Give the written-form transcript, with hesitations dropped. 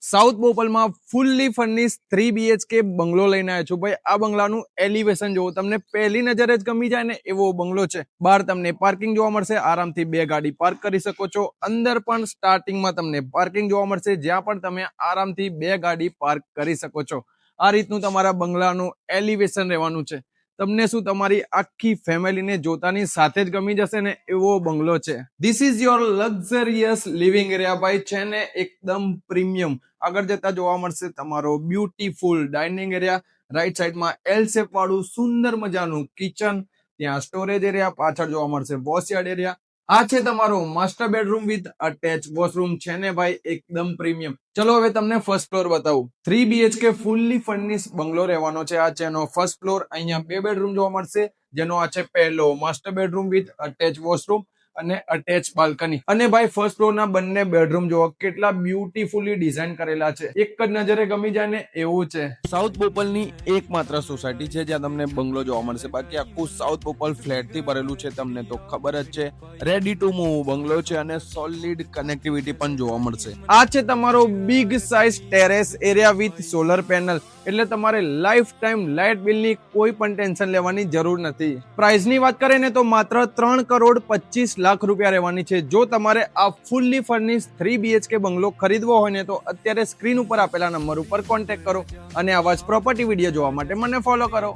South બોપલમાં fully furnish 3 BHK બંગલો લઈને આવ્યો છું ભાઈ. આ બંગલાનું એલિવેશન જોવો, તમને પહેલી નજરે જ ગમી જાય ને એવો બંગલો છે. બહાર તમને પાર્કિંગ જોવા મળશે, આરામથી 2 ગાડી પાર્ક કરી શકો છો. અંદર પણ સ્ટાર્ટિંગમાં તમને પાર્કિંગ જોવા મળશે, જ્યાં પણ તમે આરામથી 2 ગાડી પાર્ક કરી શકો છો. આ રીતનું તમારા બંગલાનું એલિવેશન રહેવાનું છે. તમને શું તમારી આખી ફેમિલીને જોતાની સાથે જ ગમી જશે ને એવો બંગલો છે. This is your luxurious living area ભાઈ, છે ને એકદમ પ્રીમિયમ. આગળ જતા જોવા મળશે તમારો બ્યુટીફુલ ડાઇનિંગ એરિયા. રાઈટ સાઈડમાં એલ શેપ વાળું સુંદર મજાનું કિચન, ત્યાં સ્ટોરેજ એરિયા, પાછળ જોવા મળશે વોશયાર્ડ એરિયા. આ છે તમારો master bedroom with attach washroom. છે ને ભાઈ એકદમ પ્રીમિયમ. ચલો હવે તમને ફર્સ્ટ ફ્લોર બતાવું. 3 BHK ફૂલ્લી ફર્નિશ બંગલો રહેવાનો છે. આ છે એનો ફર્સ્ટ ફ્લોર. અહીંયા 2 બેડરૂમ જોવા મળશે, જેનો આ છે પહેલો master bedroom with attach washroom અને અટેચ બાલ્કની. અને ભાઈ ફર્સ્ટ ફ્લોર ના બંને બેડરૂમ જોવો કેટલા બ્યુટીફુલી ડિઝાઇન કરેલા છે. એક જ નજરે ગમી જાય ને એવું છે. સાઉથ બોપલની એકમાત્ર સોસાયટી છે જ્યાં તમને બંગલો જોવા મળશે. બાકી આખું સાઉથ બોપલ ફ્લેટ થી ભરેલું છે, તમને તો ખબર જ છે. રેડી ટુ મૂવ બંગલો છે અને સોલિડ કનેક્ટિવિટી પણ જોવા મળશે. આ છે તમારો big size terrace area with solar panel. એટલે તમારે લાઈફ ટાઈમ લાઇટ બિલની કોઈ પણ ટેન્શન લેવાની જરૂર નથી. પ્રાઇસની વાત કરીએ ને તો માત્ર 3,25,00,000 રૂપિયા રહેવાની છે. જો તમારે આ ફૂલ્લી ફર્નિશ 3 BHK બંગલો ખરીદવો હોય ને તો અત્યારે સ્ક્રીન ઉપર આપેલા નંબર ઉપર કોન્ટેક્ટ કરો અને આવા જ પ્રોપર્ટી વિડીયો જોવા માટે મને ફોલો કરો.